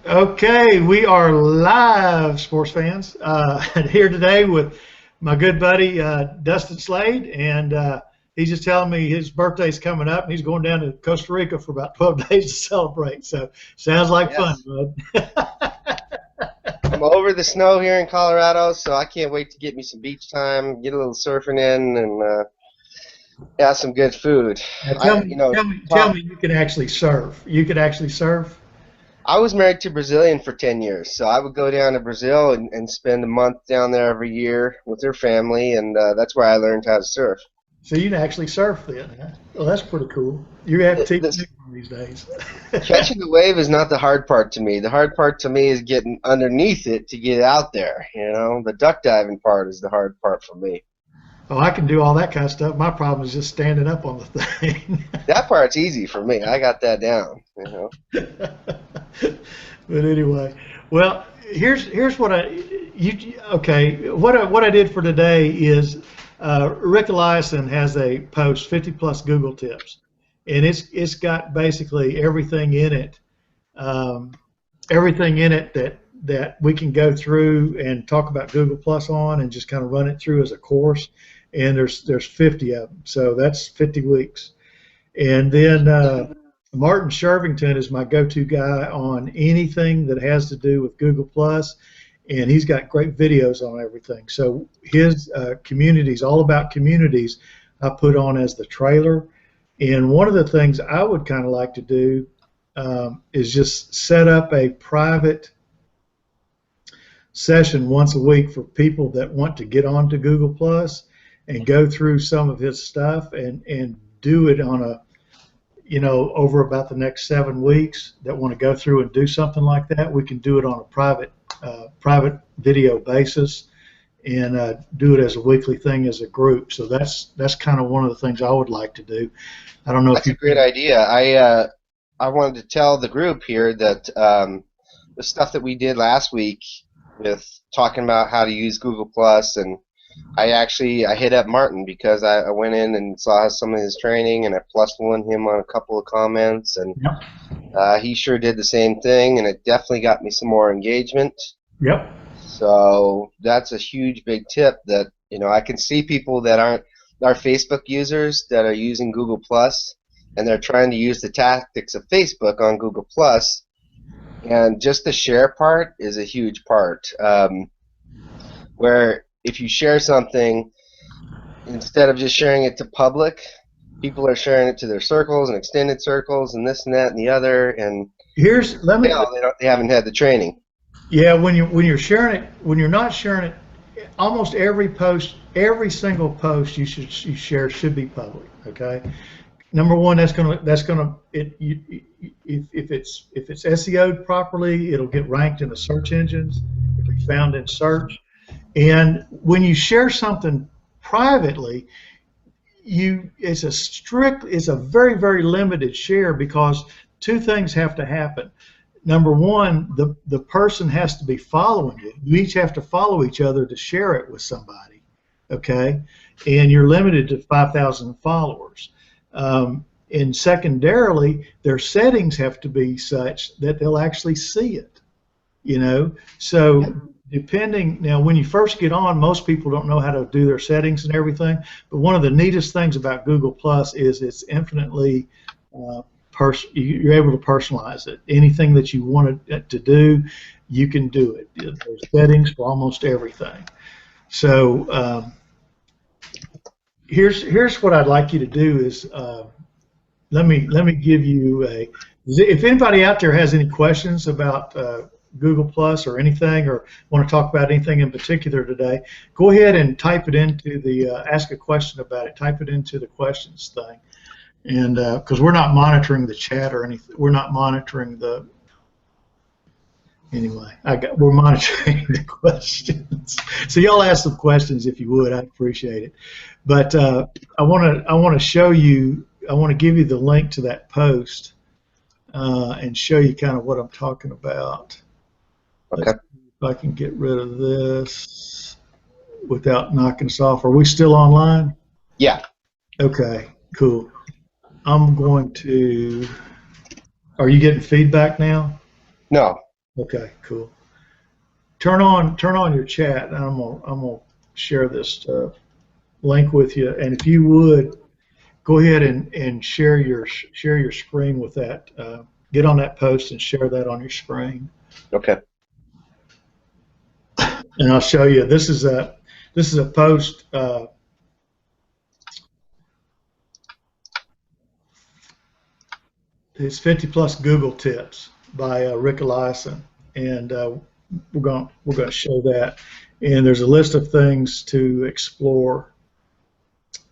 Okay, we are live, sports fans, here today with my good buddy Dustin Slade, and he's just telling me his birthday's coming up, and he's going down to Costa Rica for about 12 days to celebrate. So sounds like fun, bud. I'm over the snow here in Colorado, so I can't wait to get me some beach time, get a little surfing in, and have some good food. Now tell me you can actually surf. You could actually surf? I was married to a Brazilian for 10 years, so I would go down to Brazil and spend a month down there every year with her family, and that's where I learned how to surf. So you can actually surf then, huh? Well, that's pretty cool. You have to teach me one of these days. Catching the wave is not the hard part to me. The hard part to me is getting underneath it to get out there. You know, the duck diving part is the hard part for me. Oh, I can do all that kind of stuff. My problem is just standing up on the thing. That part's easy for me. I got that down. You know. But anyway, well, here's what what I did for today is Rick Eliason has a post 50+ Google tips, and it's got basically everything in it, that we can go through and talk about Google Plus on, and just kind of run it through as a course. And there's 50 of them, so that's 50 weeks. And then Martin Shervington is my go-to guy on anything that has to do with Google Plus, and he's got great videos on everything. So his communities, all about communities, I put on as the trailer. And one of the things I would kind of like to do is just set up a private session once a week for people that want to get onto Google Plus and go through some of his stuff and do it on a, over about the next 7 weeks, that want to go through and do something like that. We can do it on a private video basis, and do it as a weekly thing as a group. So that's kind of one of the things I would like to do. I don't know that's if a great idea. I wanted to tell the group here that the stuff that we did last week with talking about how to use Google Plus, and I hit up Martin because I went in and saw some of his training, and I +1 him on a couple of comments, and Yep. He sure did the same thing, and it definitely got me some more engagement. Yep. So that's a huge big tip that I can see people that aren't our Facebook users that are using Google Plus, and they're trying to use the tactics of Facebook on Google Plus, and just the share part is a huge part, where if you share something, instead of just sharing it to public, people are sharing it to their circles and extended circles and this and that and the other, and they haven't had the training. Yeah, when you're sharing it, when you're not sharing it, almost every single post you share should be public. Okay. Number one, if it's SEO'd properly, it'll get ranked in the search engines. It'll be found in search. And when you share something privately, it's a very, very limited share, because two things have to happen. Number one, the person has to be following you. You each have to follow each other to share it with somebody, okay? And you're limited to 5,000 followers. And secondarily, their settings have to be such that they'll actually see it, So now when you first get on, most people don't know how to do their settings and everything, but one of the neatest things about Google Plus is it's infinitely you're able to personalize it. Anything that you want it to do, you can do it. There's settings for almost everything. So here's what I'd like you to do is let me give you if anybody out there has any questions about Google Plus or anything, or want to talk about anything in particular today, go ahead and type it into the ask a question about it. Type it into the questions thing, and because we're not monitoring the chat or anything, we're not monitoring the. Anyway, we're monitoring the questions. So y'all ask some questions if you would. I'd appreciate it. But I want to show you. I want to give you the link to that post and show you kind of what I'm talking about. Okay. If I can get rid of this. without knocking us off. Are we still online? Yeah. Okay, cool. I'm going to. Are you getting feedback now? No. Okay, cool. Turn on your chat, and I'm gonna share this link with you. And if you would, go ahead and share your screen with that. Get on that post and share that on your screen. Okay. And I'll show you. This is a post. It's 50 plus Google tips by Rick Eliason, and we're going to show that. And there's a list of things to explore.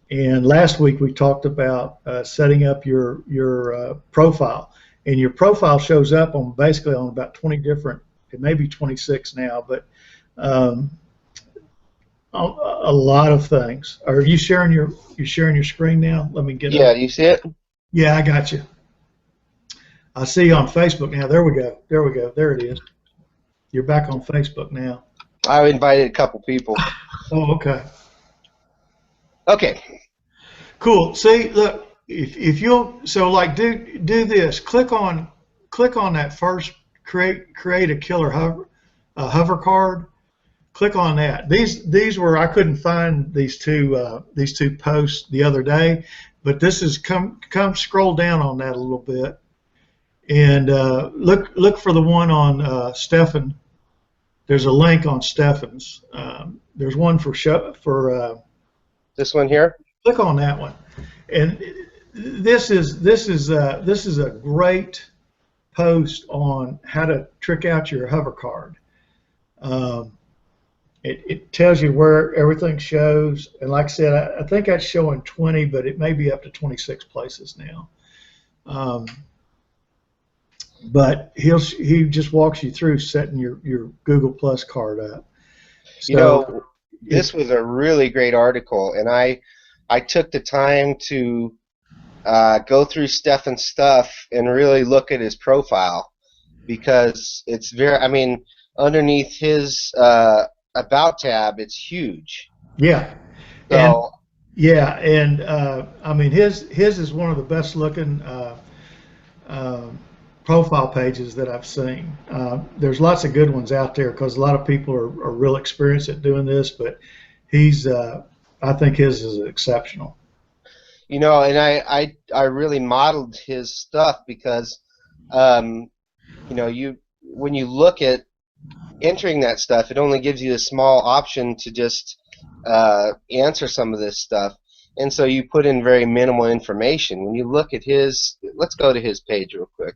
And last week we talked about setting up your profile, and your profile shows up on basically on about 20 different. It may be 26 now, but a lot of things. Are you sharing your screen now? Let me get Yeah, up. you see it? Yeah, I got you. I see you on Facebook now. There we go. There we go. There it is. You're back on Facebook now. I invited a couple people. Oh, okay. Okay. Cool. See, look, if you'll like do this. Click on that first create a killer hover card. Click on that. These were, I couldn't find these two posts the other day, but this is come scroll down on that a little bit, and look for the one on Stefan. There's a link on Stefan's. There's one for this one here. Click on that one, and this is a great post on how to trick out your hover card. It tells you where everything shows, and like I said, I think that's showing 20, but it may be up to 26 places now. But he just walks you through setting your Google Plus card up. So, you know, this was a really great article, and I took the time to go through Stefan's stuff and really look at his profile, because it's very, I mean, underneath his About tab, it's huge. Yeah. So, and I mean, his is one of the best looking profile pages that I've seen. There's lots of good ones out there because a lot of people are real experienced at doing this, but he's I think his is exceptional. you know, and I really modeled his stuff because you know, when you look at entering that stuff, it only gives you a small option to just answer some of this stuff, and so you put in very minimal information. When you look at his, let's go to his page real quick.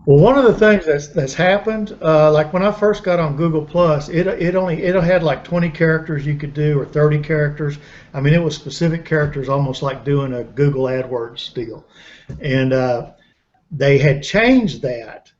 Well, one of the things that's happened, like when I first got on Google Plus, it had like 20 characters you could do, or 30 characters. I mean, it was specific characters, almost like doing a Google AdWords deal, and they had changed that,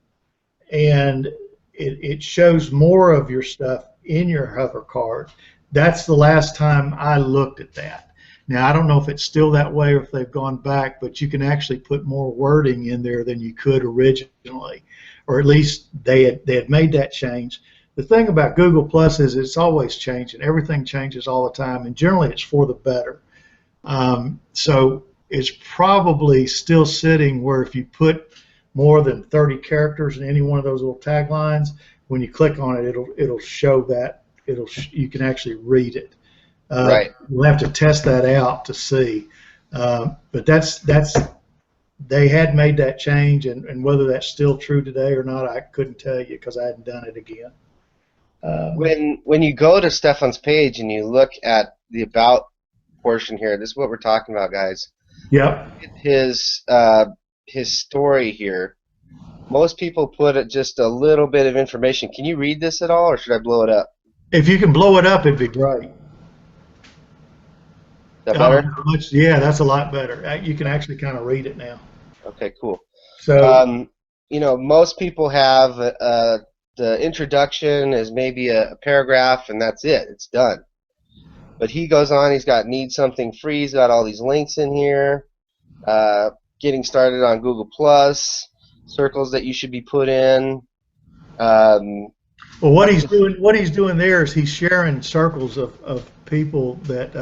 and it shows more of your stuff in your hover card. That's the last time I looked at that. Now, I don't know if it's still that way or if they've gone back, but you can actually put more wording in there than you could originally, or at least they had made that change. The thing about Google Plus is it's always changing. Everything changes all the time, and generally it's for the better. So it's probably still sitting where if you put more than 30 characters in any one of those little taglines, when you click on it, it'll show that you can actually read it. Right. We'll have to test that out to see. But that's they had made that change, and whether that's still true today or not, I couldn't tell you because I hadn't done it again. When you go to Stefan's page and you look at the About portion here, this is what we're talking about, guys. Yep. His story here. Most people put just a little bit of information. Can you read this at all, or should I blow it up? If you can blow it up, it'd be great. Is that better? Yeah, that's a lot better. You can actually kind of read it now. Okay, cool. So, you know, most people have the introduction is maybe a paragraph, and that's it. It's done. But he goes on. He's got need something free. He's got all these links in here. Getting started on Google Plus, circles that you should be put in. Well, what he's doing there is he's sharing circles of people that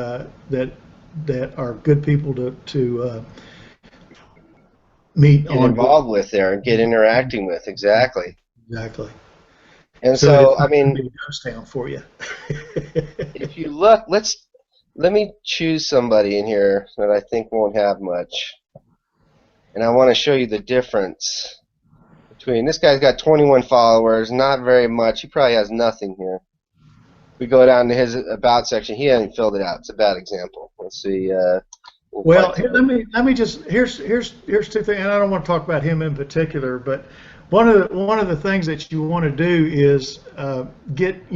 are good people to meet Get on involved with there and get interacting with. Exactly. exactly. And So it's so, I not going to mean, be a ghost town for you. if you look, let me choose somebody in here that I think won't have much. And I want to show you the difference between this guy's got 21 followers, not very much. He probably has nothing here. We go down to his about section. He hasn't filled it out. It's a bad example. Let's see. Well, here, let me just here's two things, and I don't want to talk about him in particular, but one of the things that you want to do is get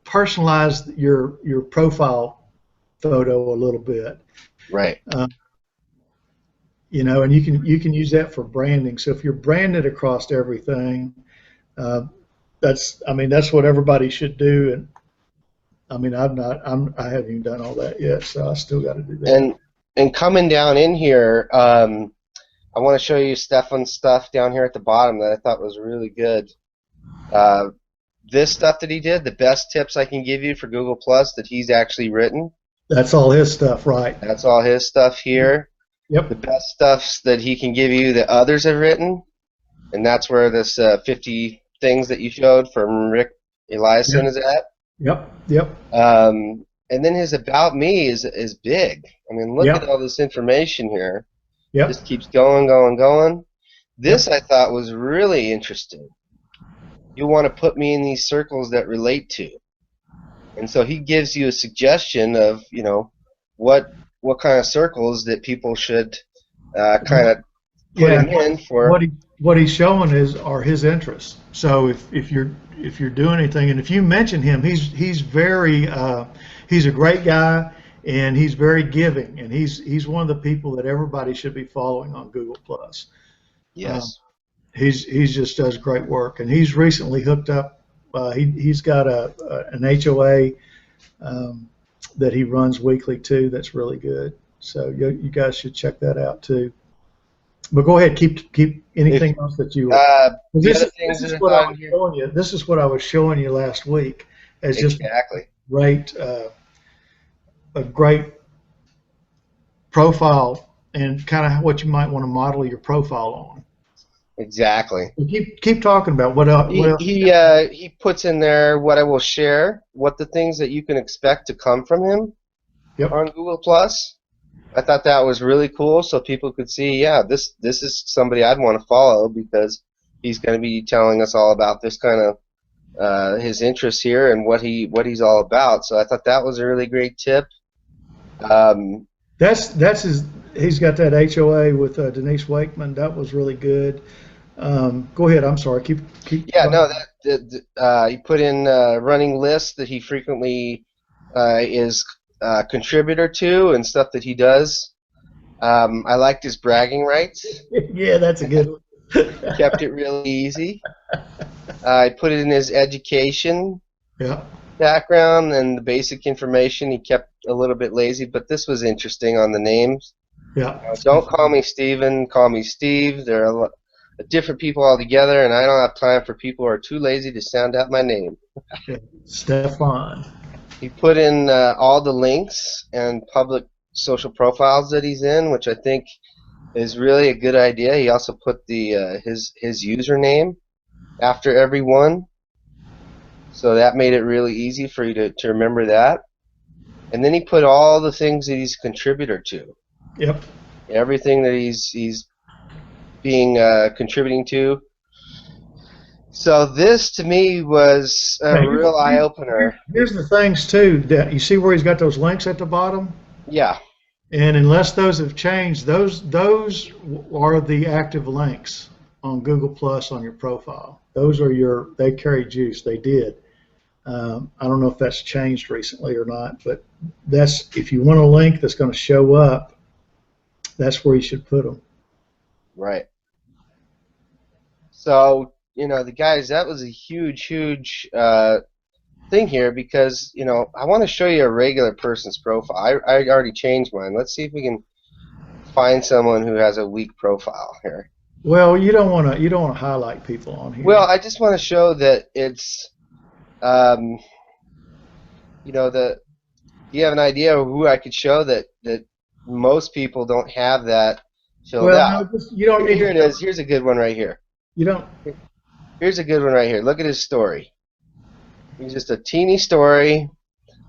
personalize your profile photo a little bit. Right. And you can use that for branding. So if you're branded across everything, that's what everybody should do. And I mean, I haven't even done all that yet, so I still got to do that. And coming down in here, I want to show you Stefan's stuff down here at the bottom that I thought was really good. This stuff that he did, the best tips I can give you for Google Plus that he's actually written. That's all his stuff, right? That's all his stuff here. Yep. The best stuff that he can give you that others have written, and that's where this 50 things that you showed from Rick Eliason is at. Yep. And then his About Me is big. I mean, look at all this information here. Yep. Just keeps going. This I thought was really interesting. You want to put me in these circles that relate to. And so he gives you a suggestion of, what kind of circles that people should kind of put him in for. What he's showing are his interests. So if you're doing anything, and if you mention him, he's very he's a great guy, and he's very giving, and he's one of the people that everybody should be following on Google Plus. Yes. He's just does great work, and he's recently hooked up. He's got an HOA that he runs weekly too. That's really good. So you guys should check that out too. But go ahead, keep anything else that you. This is what I was showing you. This is what I was showing you last week as just a great profile and kind of what you might want to model your profile on. Exactly. Keep talking about what else. He puts in there what I will share, what the things that you can expect to come from him on Google Plus. I thought that was really cool, so people could see, this is somebody I'd want to follow because he's going to be telling us all about this kind of his interests here and what he's all about. So I thought that was a really great tip. That's his. He's got that HOA with Denise Wakeman. That was really good. Go ahead. I'm sorry. Keep. Yeah, no. He put in running lists that he frequently is a contributor to and stuff that he does. I liked his bragging rights. Yeah, that's a good one. He kept it really easy. I put it in his education background and the basic information. He kept a little bit lazy, but this was interesting on the names. Don't call me Steven, call me Steve. They're different people altogether, and I don't have time for people who are too lazy to sound out my name. Stefan. He put in all the links and public social profiles that he's in, which I think is really a good idea. He also put the his username after every one, so that made it really easy for you to remember that. And then he put all the things that he's a contributor to. Yep. Everything that he's being contributing to. So this to me was a real eye opener. Here's the things too. That you see where he's got those links at the bottom. Yeah. And unless those have changed, those are the active links on Google Plus on your profile. Those are they carry juice. They did. I don't know if that's changed recently or not, but that's if you want a link that's going to show up, that's where you should put them. Right. So, the guys, that was a huge thing here because, I want to show you a regular person's profile. I already changed mine. Let's see if we can find someone who has a weak profile here. Well, you don't want to highlight people on here. Well, I just want to show that it's you know, do you have an idea of who I could show that most people don't have that filled Well, out? no, you don't need Here it to. is. Here's a good one right here. You don't. Here's a good one right here. Look at his story. He's just a teeny story,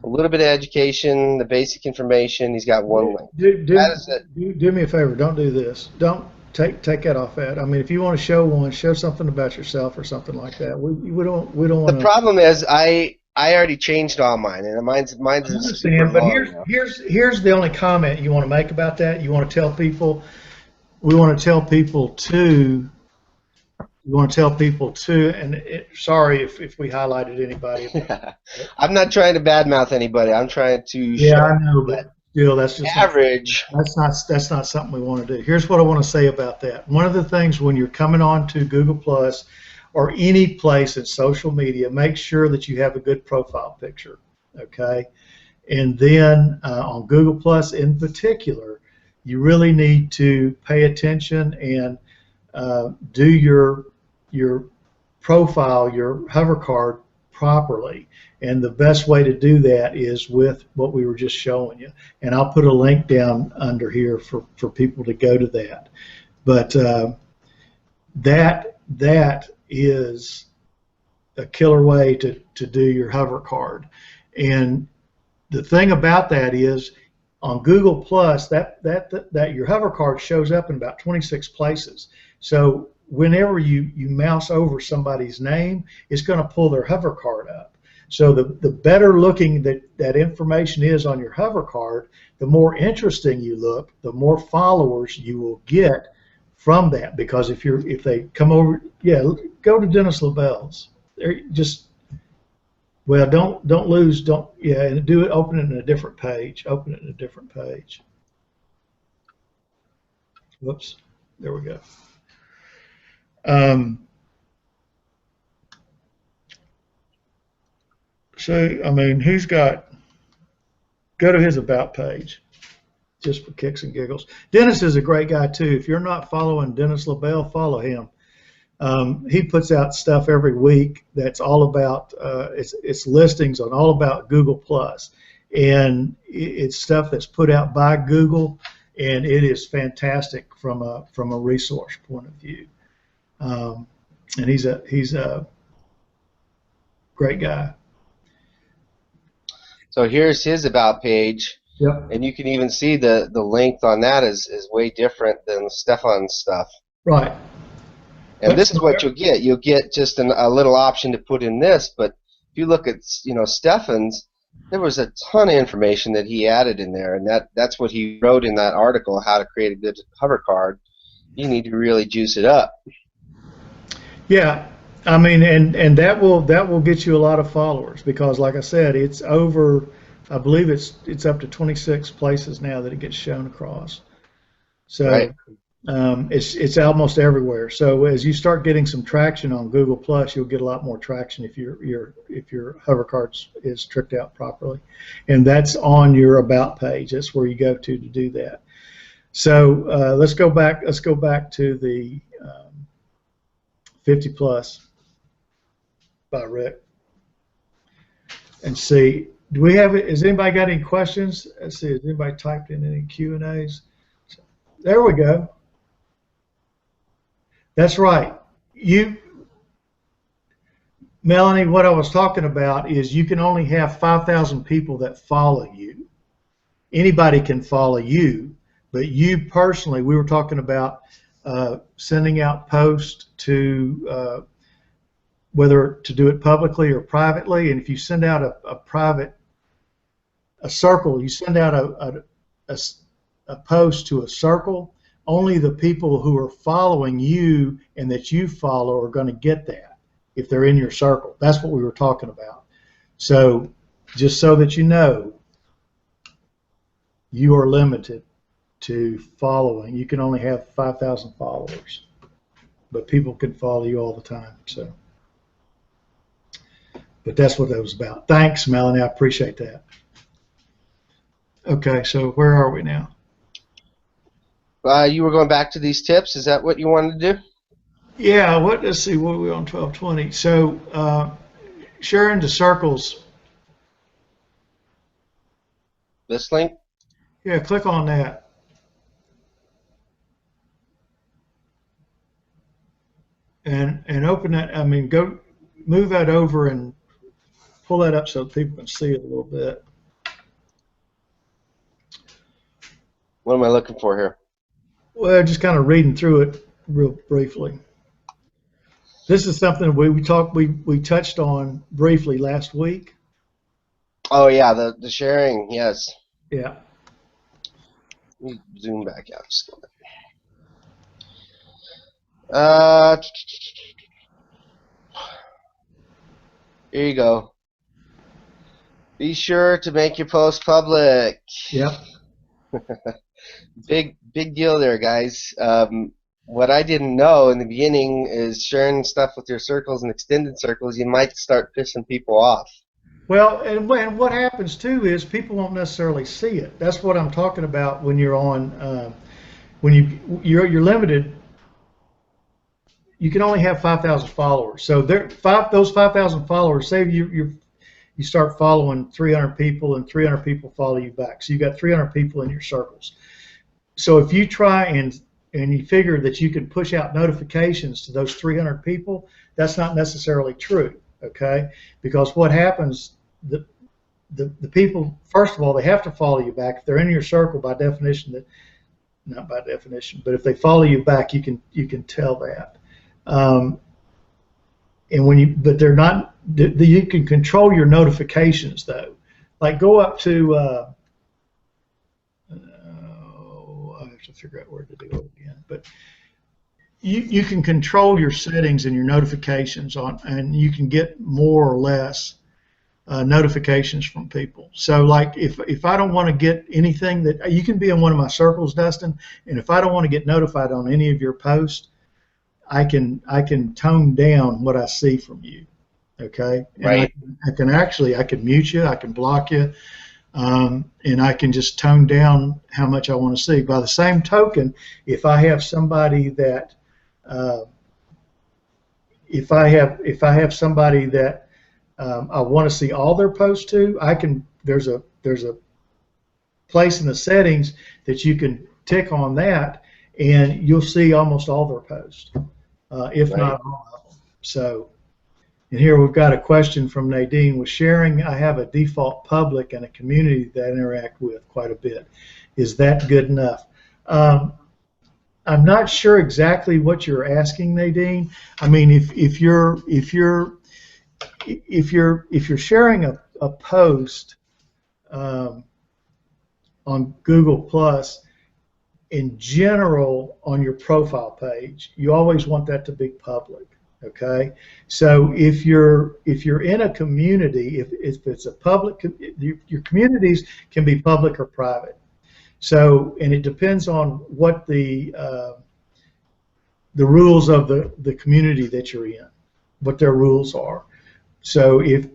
a little bit of education, the basic information. He's got one link. Do me a favor. Don't do this. Don't take that off that. I mean, if you want to show one, show something about yourself or something like that. We don't want to. The problem is I already changed all mine, and mine's I understand, but here's the only comment you want to make about that. You want to tell people. We want to tell people to. We want to tell people to, and sorry if we highlighted anybody. I'm not trying to badmouth anybody. I'm trying to. Yeah, I know, but still, that's just average. That's not something we want to do. Here's what I want to say about that. One of the things when you're coming on to Google Plus or any place in social media, make sure that you have a good profile picture, okay? And then on Google Plus in particular, you really need to pay attention and do your profile, your hover card properly. And the best way to do that is with what we were just showing you. And I'll put a link down under here for people to go to that. But that is a killer way to do your hover card. And the thing about that is on Google Plus, that your hover card shows up in about 26 places. So whenever you mouse over somebody's name, it's going to pull their hover card up. So the better looking that information is on your hover card, the more interesting you look, the more followers you will get from that. Because if they come over, yeah, go to Dennis LaBelle's. They're just, well, don't lose, and do it. Open it in a different page. Open it in a different page. Whoops, there we go. So, I mean, go to his About page, just for kicks and giggles. Dennis is a great guy, too. If you're not following Dennis LaBelle, follow him. He puts out stuff every week that's all about, it's listings on all about Google+. And it's stuff that's put out by Google, and it is fantastic from a resource point of view. And he's a great guy. So here's his About page. Yep. And you can even see the length on that is way different than Stefan's stuff. Right. And this is what you'll get. You'll get just a little option to put in this, but if you look at Stefan's, there was a ton of information that he added in there, and that's what he wrote in that article, how to create a good hover card. You need to really juice it up. Yeah, I mean, and that will get you a lot of followers because, like I said, it's over. I believe it's up to 26 places now that it gets shown across. So right. It's almost everywhere. So as you start getting some traction on Google Plus, you'll get a lot more traction if your hover card is tricked out properly, and that's on your About page. That's where you go to do that. So let's go back. Let's go back to the 50 plus by Rick and see. Do we have it? Has anybody got any questions? Let's see. Has anybody typed in any Q&As? There we go. That's right. Melanie, what I was talking about is you can only have 5,000 people that follow you. Anybody can follow you, but you personally, we were talking about sending out posts to whether to do it publicly or privately, and if you send out a circle, you send out a post to a circle, only the people who are following you and that you follow are going to get that if they're in your circle. That's what we were talking about. So just so that you know, you are limited to following. You can only have 5,000 followers, but people can follow you all the time. So, but that's what that was about. Thanks, Melanie. I appreciate that. Okay, so where are we now? You were going back to these tips. Is that what you wanted to do? Yeah. Let's see. What are we on? 12:20. So share into circles. This link? Yeah, click on that. And open that. I mean, go move that over and pull that up so people can see it a little bit. What am I looking for here? Well, just kind of reading through it real briefly. This is something we touched on briefly last week. Oh yeah, the sharing, yes. Yeah. Let me zoom back out just a bit. Here you go. Be sure to make your post public. Yep. Big deal there, guys. What I didn't know in the beginning is sharing stuff with your circles and extended circles, you might start pissing people off. Well, and what happens too is people won't necessarily see it. That's what I'm talking about when you're on, when you're limited. You can only have 5,000 followers. So those 5,000 followers. Say you start following 300 people, and 300 people follow you back. So you got 300 people in your circles. So if you try and you figure that you can push out notifications to those 300 people, that's not necessarily true. Okay, because what happens, the people, first of all, they have to follow you back. If they're in your circle, by definition, not by definition, but if they follow you back, you can tell that. And but they're not. You can control your notifications though. Like go up to. I have to figure out where to do it again, but. You can control your settings and your notifications and you can get more or less notifications from people. So like if I don't want to get anything that you can be in one of my circles, Dustin, and if I don't want to get notified on any of your posts, I can tone down what I see from you. Okay. Right. And I can mute you, I can block you, and I can just tone down how much I want to see. By the same token, if I have somebody that if I have somebody that I want to see all their posts to, there's a place in the settings that you can tick on that, and you'll see almost all their posts, if right. not all of them. So, and here we've got a question from Nadine. With sharing, I have a default public and a community that I interact with quite a bit. Is that good enough? I'm not sure exactly what you're asking, Nadine. I mean, if you're sharing a post on Google Plus, in general on your profile page, you always want that to be public. Okay, so if you're in a community, if it's a public, your communities can be public or private. So, and it depends on what the rules of the community that you're in, what their rules are. So, if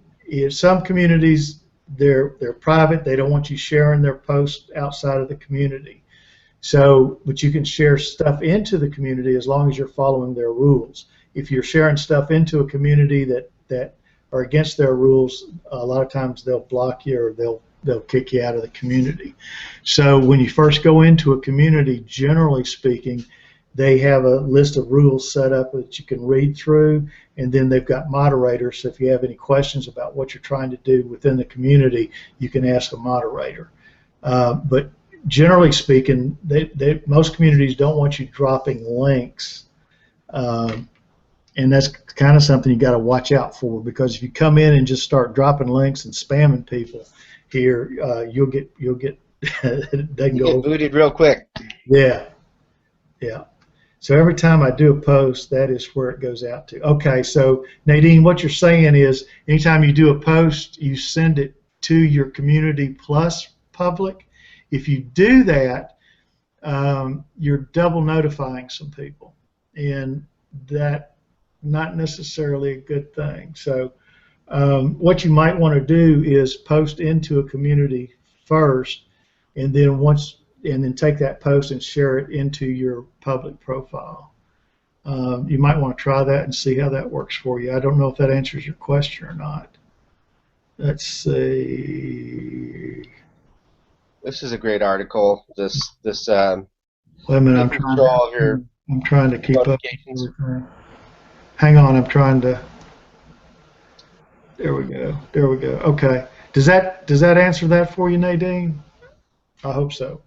some communities they're private, they don't want you sharing their posts outside of the community. So, but you can share stuff into the community as long as you're following their rules. If you're sharing stuff into a community that are against their rules, a lot of times they'll block you or they'll kick you out of the community. So when you first go into a community, generally speaking, they have a list of rules set up that you can read through, and then they've got moderators. So if you have any questions about what you're trying to do within the community, you can ask a moderator. But generally speaking, most communities don't want you dropping links, and that's kind of something you got to watch out for, because if you come in and just start dropping links and spamming people here, you'll get they can go booted real quick. Yeah. So every time I do a post, that is where it goes out to. Okay, so Nadine, what you're saying is anytime you do a post, you send it to your community plus public. If you do that, you're double notifying some people, and that not necessarily a good thing. So what you might want to do is post into a community first, and then take that post and share it into your public profile. You might want to try that and see how that works for you. I don't know if that answers your question or not. Let's see. This is a great article. This Wait a minute, taking control of your I'm trying to keep up notifications. with everything. Hang on, I'm trying to. There we go. There we go. Okay. Does that answer that for you, Nadine? I hope so.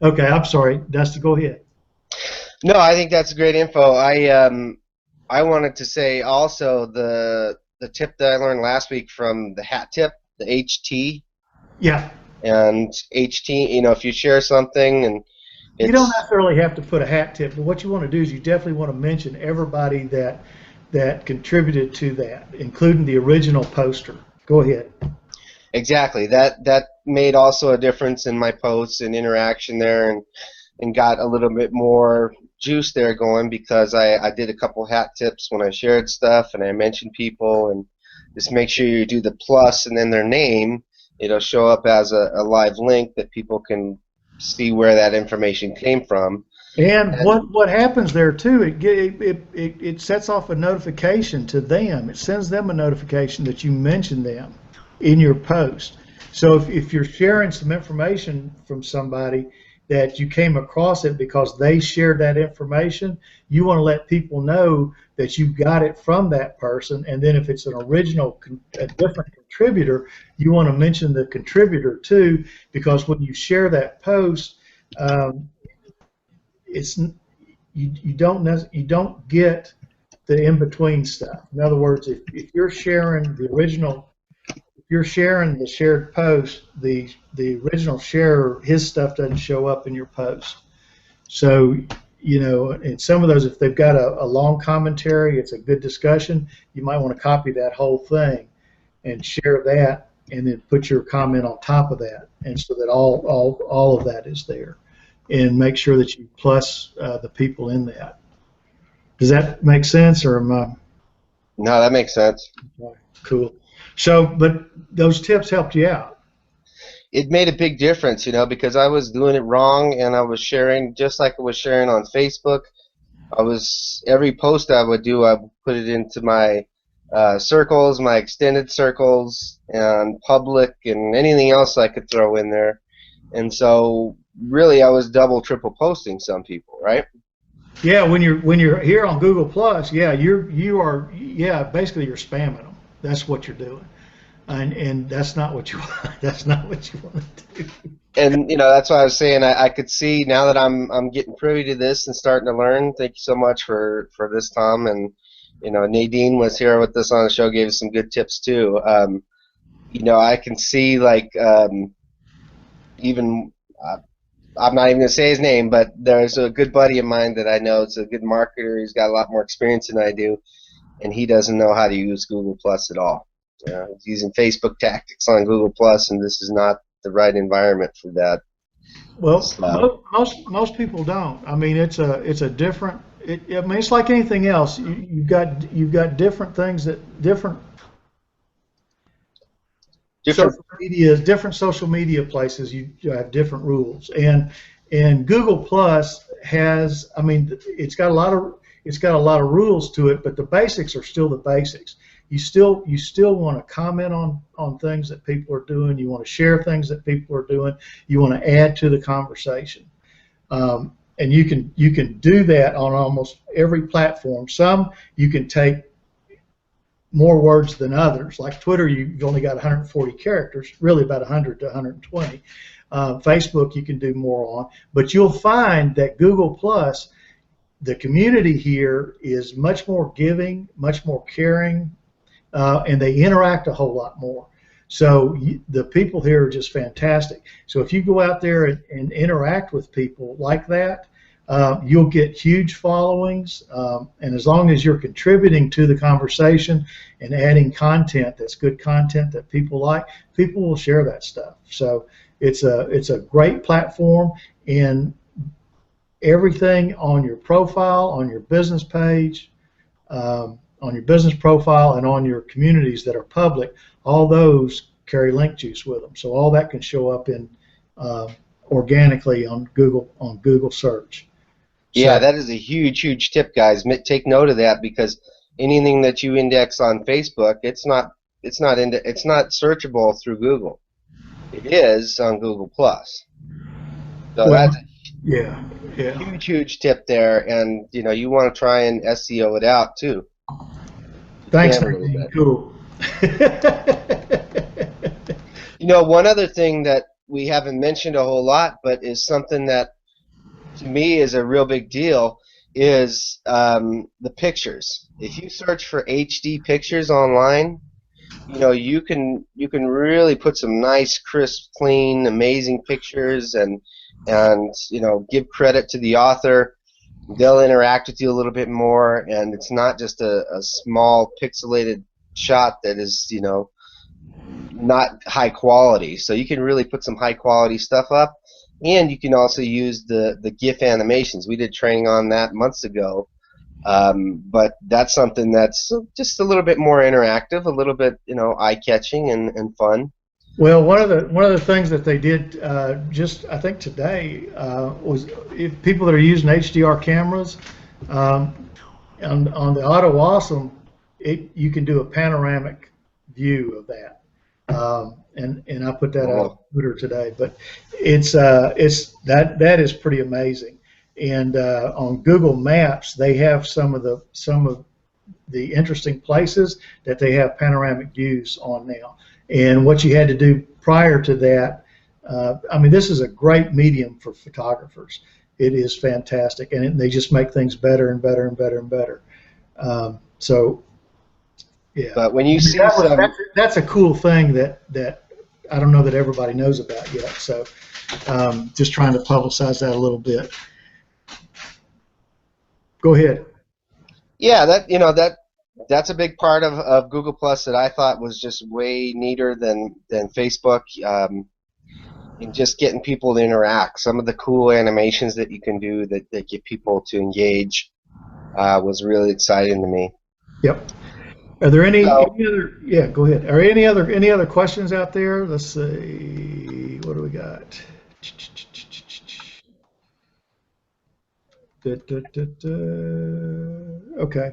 Okay, I'm sorry, Dusty. Go ahead. No, I think that's great info. I wanted to say also the tip that I learned last week from the hat tip, the HT. Yeah. And HT, you know, if you share something and you don't necessarily have to put a hat tip, but what you want to do is you definitely want to mention everybody that contributed to that, including the original poster. Go ahead. Exactly. That made also a difference in my posts and interaction there, and got a little bit more juice there going, because I did a couple hat tips when I shared stuff and I mentioned people, and just make sure you do the plus and then their name. It'll show up as a live link that people can see where that information came from. And what happens there too? It sets off a notification to them. It sends them a notification that you mentioned them in your post. So if you're sharing some information from somebody that you came across it because they shared that information, you want to let people know that you got it from that person. And then if it's an original, a different contributor, you want to mention the contributor too, because when you share that post, you don't get the in-between stuff. In other words, if you're sharing the original, if you're sharing the shared post, the original sharer, his stuff doesn't show up in your post. So, you know, and some of those, if they've got a long commentary, it's a good discussion, you might want to copy that whole thing and share that, and then put your comment on top of that, and so that all of that is there, and make sure that you plus the people in that. Does that make sense, or am I? No, that makes sense. Cool. So, but those tips helped you out. It made a big difference, you know, because I was doing it wrong, and I was sharing just like I was sharing on Facebook. Every post I would do, I would put it into my circles, my extended circles, and public, and anything else I could throw in there. And so, really, I was double, triple posting some people, right? Yeah, when you're here on Google Plus, yeah, basically you're spamming them. That's what you're doing, and that's not what you want. That's not what you want to do. And you know, that's why I was saying I could see now that I'm getting privy to this and starting to learn. Thank you so much for this, Tom. And you know, Nadine was here with us on the show, gave us some good tips too. You know, I can see like even. I'm not even going to say his name, but there's a good buddy of mine that I know is a good marketer. He's got a lot more experience than I do, and he doesn't know how to use Google Plus at all. He's using Facebook tactics on Google Plus, and this is not the right environment for that. Well, so, most people don't. I mean, it's a different. I mean, it's like anything else. You've got different things that different social media places, you have different rules, and Google Plus has, I mean, it's got a lot of rules to it, but the basics are still the basics. You still want to comment on things that people are doing. You want to share things that people are doing. You want to add to the conversation, and you can do that on almost every platform. Some you can take more words than others. Like Twitter, you've only got 140 characters, really about 100 to 120. Facebook, you can do more on. But you'll find that Google Plus, the community here is much more giving, much more caring, and they interact a whole lot more. So the people here are just fantastic. So if you go out there and interact with people like that, you'll get huge followings, and as long as you're contributing to the conversation and adding content that's good content that people like, people will share that stuff. So it's a great platform, and everything on your profile, on your business page, on your business profile, and on your communities that are public, all those carry link juice with them. So all that can show up in organically on Google search. Yeah, that is a huge tip, guys. Take note of that, because anything that you index on Facebook, it's not searchable through Google. It is on Google+. So Well, that's a yeah, yeah. huge tip there, and you want to try and SEO it out too. Thanks, A little bit. cool. One other thing that we haven't mentioned a whole lot, but is something that to me is a real big deal, is the pictures. If you search for HD pictures online, you can really put some nice, crisp, clean, amazing pictures, and give credit to the author. They'll interact with you a little bit more, and it's not just a small pixelated shot that is not high quality. So you can really put some high quality stuff up, and you can also use the GIF animations. We did training on that months ago, but that's something that's just a little bit more interactive, a little bit eye-catching and fun. Well, one of the things that they did just I think today was, if people that are using HDR cameras, on the Auto Awesome, you can do a panoramic view of that, and I put that out on Twitter today. But it's that is pretty amazing. And on Google Maps, they have some of the interesting places that they have panoramic views on now. And what you had to do prior to that, I mean, this is a great medium for photographers. It is fantastic, and they just make things better and better and better and better. So, yeah. But when you see that's a cool thing that I don't know that everybody knows about yet. So, just trying to publicize that a little bit. Go ahead. Yeah, that's a big part of Google Plus that I thought was just way neater than Facebook, in just getting people to interact. Some of the cool animations that you can do that get people to engage was really exciting to me. Yep. Are there any other? Yeah, go ahead. Are any other questions out there? Let's see. What do we got? Okay.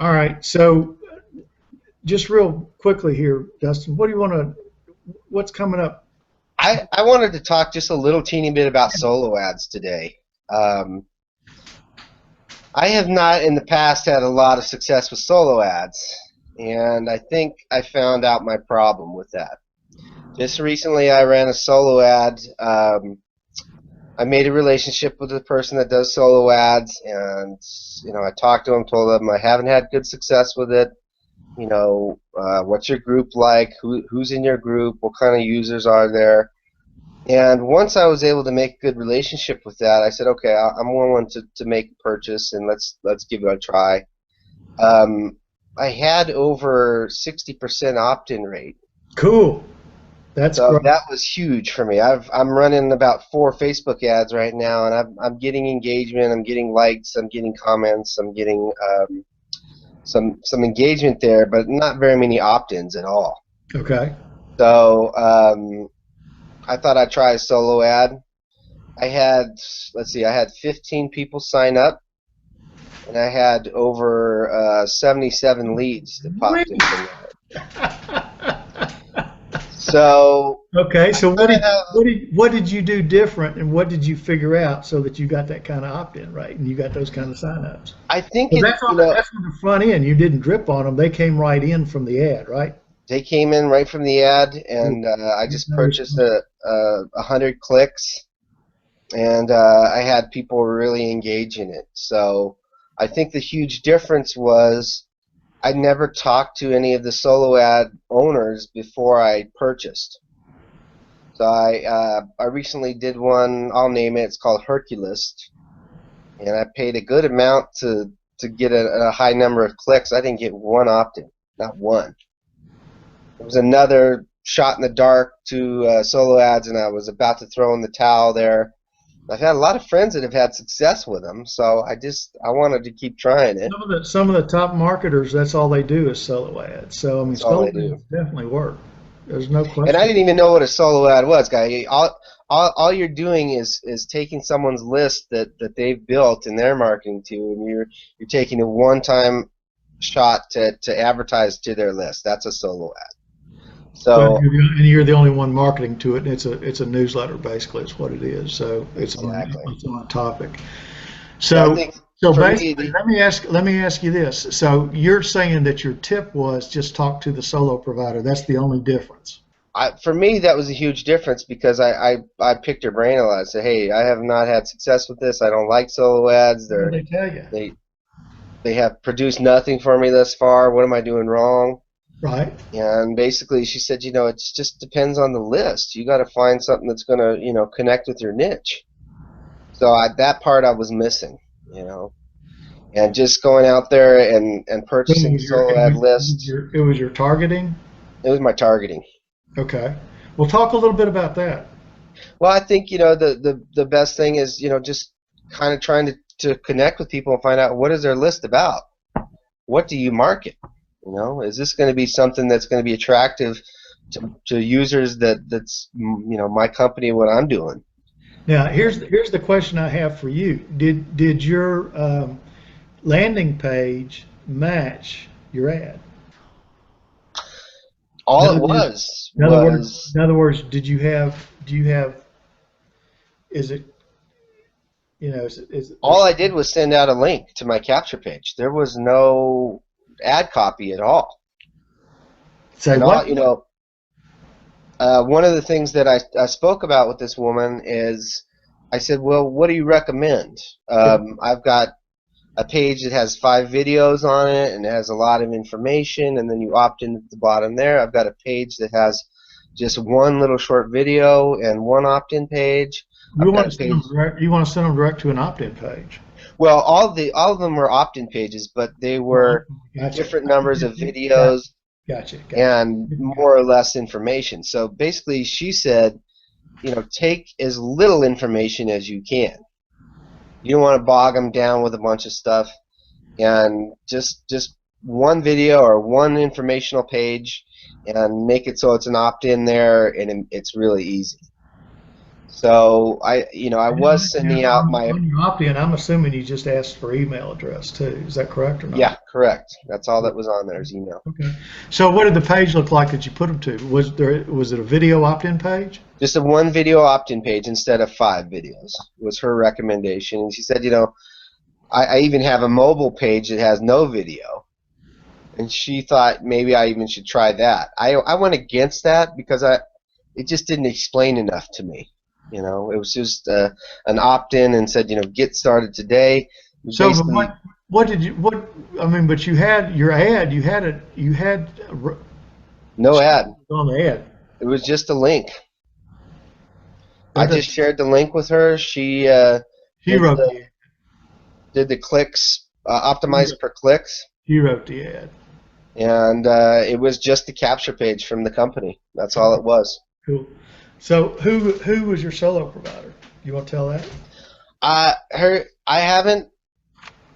All right. So, just real quickly here, Dustin, what's coming up? I wanted to talk just a little teeny bit about solo ads today. I have not in the past had a lot of success with solo ads, and I think I found out my problem with that. Just recently I ran a solo ad. I made a relationship with the person that does solo ads, and I talked to him, told him I haven't had good success with it. What's your group like? Who's in your group? What kind of users are there? And once I was able to make a good relationship with that, I said, okay, I'm willing to make a purchase, and let's give it a try. I had over 60% opt-in rate. Cool. So great. That was huge for me. I'm running about 4 Facebook ads right now, and I'm getting engagement. I'm getting likes. I'm getting comments. I'm getting some engagement there, but not very many opt-ins at all. Okay. So I thought I'd try a solo ad. I had 15 people sign up, and I had over 77 leads that popped in from that. So okay, so what did you do different, and what did you figure out so that you got that kind of opt-in rate and you got those kind of sign-ups? I think that's on the front end. You didn't drip on them; they came right in from the ad, right? They came in right from the ad, and I just purchased 100 clicks, and I had people really engage in it. So I think the huge difference was I never talked to any of the solo ad owners before I purchased. So I recently did one, I'll name it, it's called Hercules, and I paid a good amount to get a high number of clicks. I didn't get one opt-in, not one. It was another shot in the dark to solo ads, and I was about to throw in the towel there. I've had a lot of friends that have had success with them, so I wanted to keep trying it. Some of the top marketers, that's all they do is solo ads. So I mean, solo ads definitely work. There's no question. And I didn't even know what a solo ad was, guy. All you're doing is taking someone's list that they've built in their marketing tool, and you're taking a one-time shot to advertise to their list. That's a solo ad. Well, So and you're the only one marketing to it. And it's a newsletter basically. It's what it is. So it's exactly. on a topic. So I So think so for me, basically, let me ask you this. So you're saying that your tip was just talk to the solo provider. That's the only difference. for me, that was a huge difference because I picked her brain a lot. I said, hey, I have not had success with this. I don't like solo ads. What did they tell you? They have produced nothing for me thus far. What am I doing wrong? Right. And basically, she said, it just depends on the list. You got to find something that's going to, connect with your niche. So that part I was missing, and just going out there and purchasing solo ad lists. It was your targeting. It was my targeting. Okay. Well, talk a little bit about that. Well, I think the best thing is just kind of trying to connect with people and find out what is their list about. What do you market? Is this going to be something that's going to be attractive to users that's my company, what I'm doing? Now, here's the question I have for you. Did your landing page match your ad? All it was In other words, do you have, is it, all I did was send out a link to my capture page. There was no ad copy at all. Say what? One of the things that I spoke about with this woman is I said, well, what do you recommend? I've got a page that has 5 videos on it and it has a lot of information, and then you opt in at the bottom there. I've got a page that has just one little short video and one opt-in page. You want to send them direct to an opt-in page. Well, all of them were opt-in pages, but they were different numbers of videos. Gotcha. And more or less information. So basically, she said, take as little information as you can. You don't want to bog them down with a bunch of stuff, and just one video or one informational page, and make it so it's an opt-in there, and it's really easy. So I was sending out my. When you opt in, I'm assuming you just asked for email address too. Is that correct or not? Yeah, correct. That's all that was on there is email. Okay. So what did the page look like that you put them to? Was it a video opt-in page? Just a one video opt-in page instead of 5 videos was her recommendation. And she said, I even have a mobile page that has no video. And she thought maybe I even should try that. I went against that because it just didn't explain enough to me. It was just an opt-in and said, get started today. So but you had your ad, you had no ad on the ad. It was just a link. I just shared the link with her. She wrote did the clicks, optimized per clicks. She wrote the ad. And it was just the capture page from the company. That's all it was. Cool. So who was your solo provider? You want to tell that? I haven't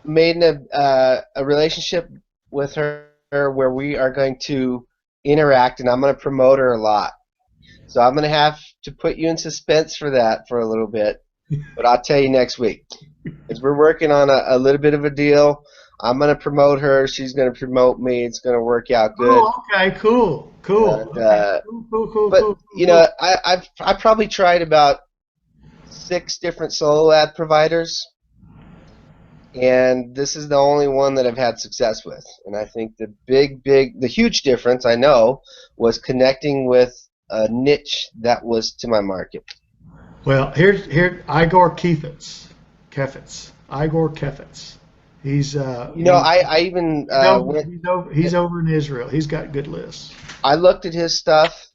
made a relationship with her where we are going to interact, and I'm going to promote her a lot. So I'm going to have to put you in suspense for that for a little bit, but I'll tell you next week. Because we're working on a little bit of a deal. I'm going to promote her. She's going to promote me. It's going to work out good. Oh, okay, cool. And, cool. But I probably tried about 6 different solo ad providers, and this is the only one that I've had success with. And I think the huge difference I know was connecting with a niche that was to my market. Well, here's Igor Kefitz. Igor Kefitz. He's I even he's over in Israel. He's got good lists. I looked at his stuff,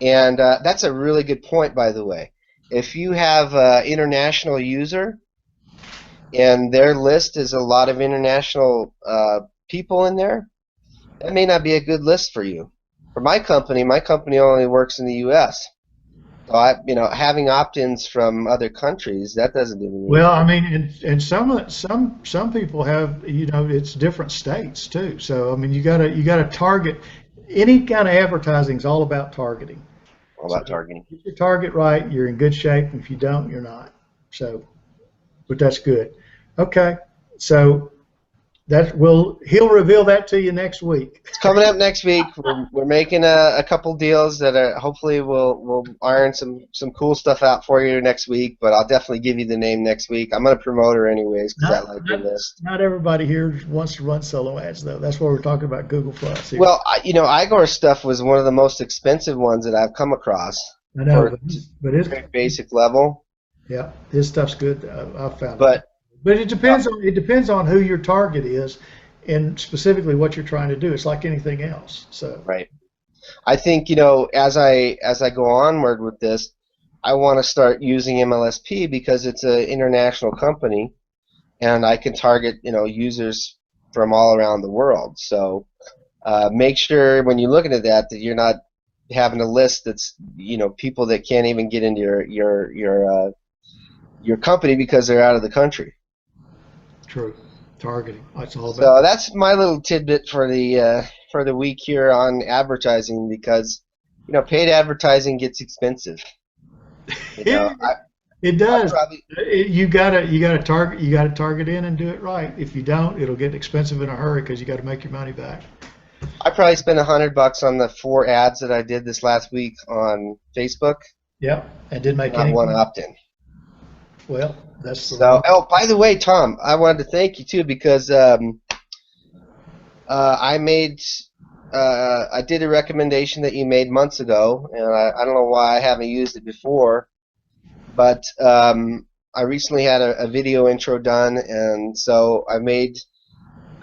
and that's a really good point, by the way. If you have an international user and their list is a lot of international people in there, that may not be a good list for you. For my company only works in the U.S. So having opt-ins from other countries, that doesn't do anything. Well, I mean, and some people have, it's different states too. So I mean, you gotta target. Any kind of advertising is all about targeting. All about targeting. If you target right, you're in good shape. And if you don't, you're not. So, but that's good. Okay. So he'll reveal that to you next week. It's coming up next week. We're making a couple deals that are hopefully we'll iron some cool stuff out for you next week. But I'll definitely give you the name next week. I'm gonna promote her anyways because I like your list. Not everybody here wants to run solo ads though. That's why we're talking about Google Plus. Well, Igor's stuff was one of the most expensive ones that I've come across. I know, but it's very basic level. Yeah, his stuff's good. I've found. But it depends on who your target is, and specifically what you're trying to do. It's like anything else. So right. I think as I go onward with this, I want to start using MLSP because it's an international company, and I can target users from all around the world. So make sure when you're looking at that you're not having a list that's people that can't even get into your company because they're out of the country. True. Targeting. That's all about. So that's my little tidbit for the week here on advertising because paid advertising gets expensive. It does. You gotta target in and do it right. If you don't, it'll get expensive in a hurry because you got to make your money back. I probably spent $100 on the 4 ads that I did this last week on Facebook. Yep, and didn't make any. Not one opt-in. Well, that's so. Oh, by the way, Tom, I wanted to thank you too because I did a recommendation that you made months ago, and I don't know why I haven't used it before, but I recently had a video intro done, and so I made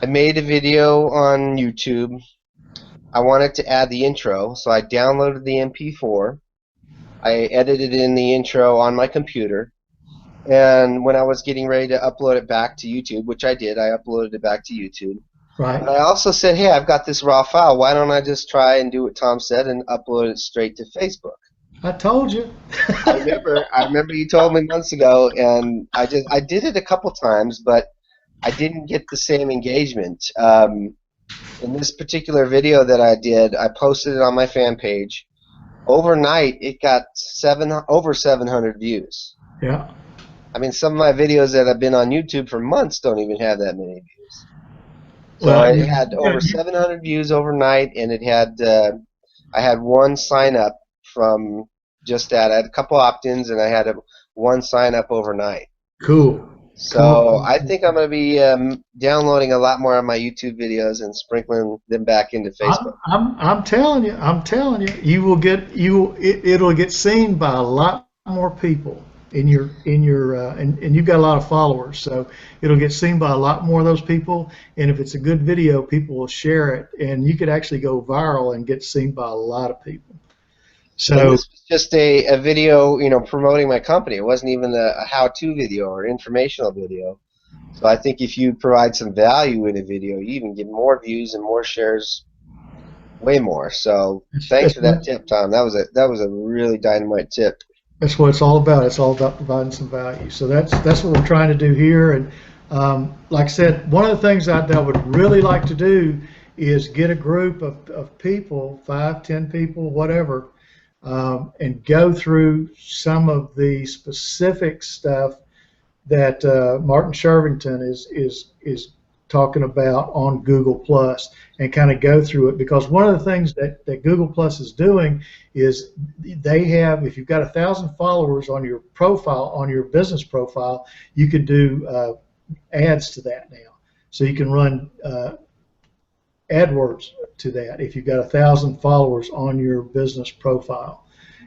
a video on YouTube. I wanted to add the intro, so I downloaded the MP4. I edited in the intro on my computer. And when I was getting ready to upload it back to YouTube, which I did, I uploaded it back to YouTube. Right. But I also said, hey, I've got this raw file. Why don't I just try and do what Tom said and upload it straight to Facebook? I told you. I remember you told me months ago, and I did it a couple times, but I didn't get the same engagement. In this particular video that I did, I posted it on my fan page. Overnight, it got over 700 views. Yeah. I mean, some of my videos that have been on YouTube for months don't even have that many views. So well, it had over 700 views overnight, and it had I had one sign up from just that. I had a couple opt-ins, and I had one sign up overnight. Cool. So I think I'm going to be downloading a lot more of my YouTube videos and sprinkling them back into Facebook. I'm telling you, it'll get seen by a lot more people and you've got a lot of followers, so it'll get seen by a lot more of those people. And if it's a good video, people will share it, and you could actually go viral and get seen by a lot of people. So this was just a video, promoting my company. It wasn't even a how-to video or informational video. So I think if you provide some value in a video, you even get more views and more shares, way more. So thanks for that tip, Tom. That was a really dynamite tip. That's what it's all about. It's all about providing some value. So that's what we're trying to do here. And like I said, one of the things that I would really like to do is get a group of people, 5, 10 people, whatever, and go through some of the specific stuff that Martin Shervington is talking about on Google+, and kind of go through it, because one of the things that Google+ is doing is they have, if you've got 1,000 followers on your profile, on your business profile, you can do ads to that now. So you can run AdWords to that if you've got 1,000 followers on your business profile.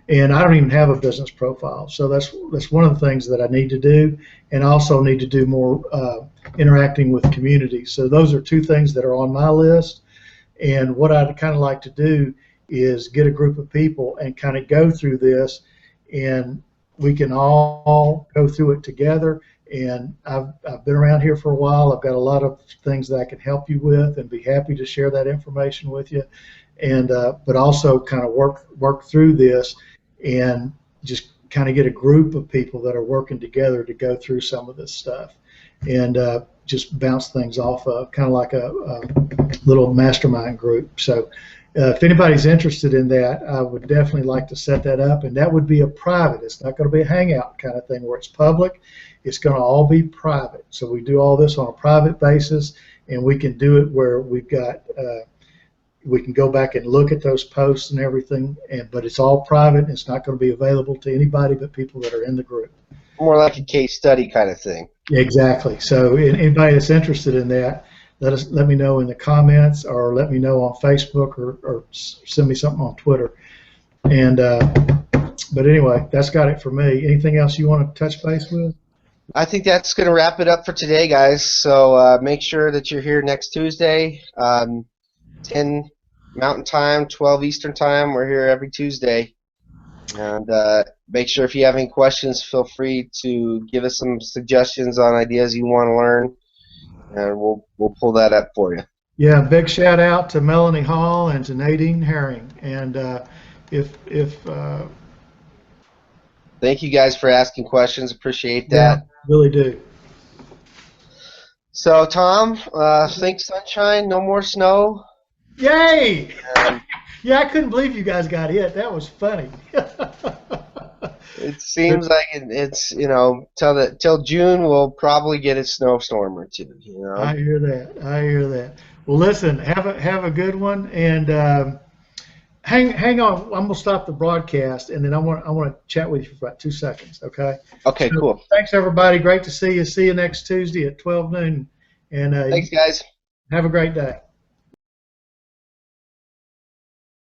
And I don't even have a business profile, so that's one of the things that I need to do, and I also need to do more interacting with community. So those are 2 things that are on my list. And what I'd kind of like to do is get a group of people and kind of go through this, and we can all go through it together. And I've been around here for a while. I've got a lot of things that I can help you with, and be happy to share that information with you. And but also kind of work through this and just kind of get a group of people that are working together to go through some of this stuff, and just bounce things off of, kind of like a little mastermind group. So if anybody's interested in that, I would definitely like to set that up, and that would be a private. It's not going to be a hangout kind of thing where it's public. It's going to all be private. So we do all this on a private basis, and we can do it where we've got we can go back and look at those posts and everything, but it's all private and it's not going to be available to anybody but people that are in the group. More like a case study kind of thing. Exactly. So anybody that's interested in that, let me know in the comments, or let me know on Facebook, or send me something on Twitter. And but anyway, that's got it for me. Anything else you want to touch base with? I think that's going to wrap it up for today, guys. So make sure that you're here next Tuesday, 10 Mountain Time, 12 Eastern Time. We're here every Tuesday. And make sure if you have any questions, feel free to give us some suggestions on ideas you want to learn, and we'll pull that up for you. Yeah, big shout out to Melanie Hall and to Nadine Herring. And thank you guys for asking questions. Appreciate that. Yeah, really do. So Tom, think sunshine, no more snow. Yay! Yeah, I couldn't believe you guys got hit. That was funny. It seems like it's till June we'll probably get a snowstorm or two. I hear that. I hear that. Well, listen, have a good one, and hang on. I'm gonna stop the broadcast, and then I want to chat with you for about 2 seconds. Okay. Okay. So, cool. Thanks everybody. Great to see you. See you next Tuesday at 12 noon. And thanks, guys. Have a great day.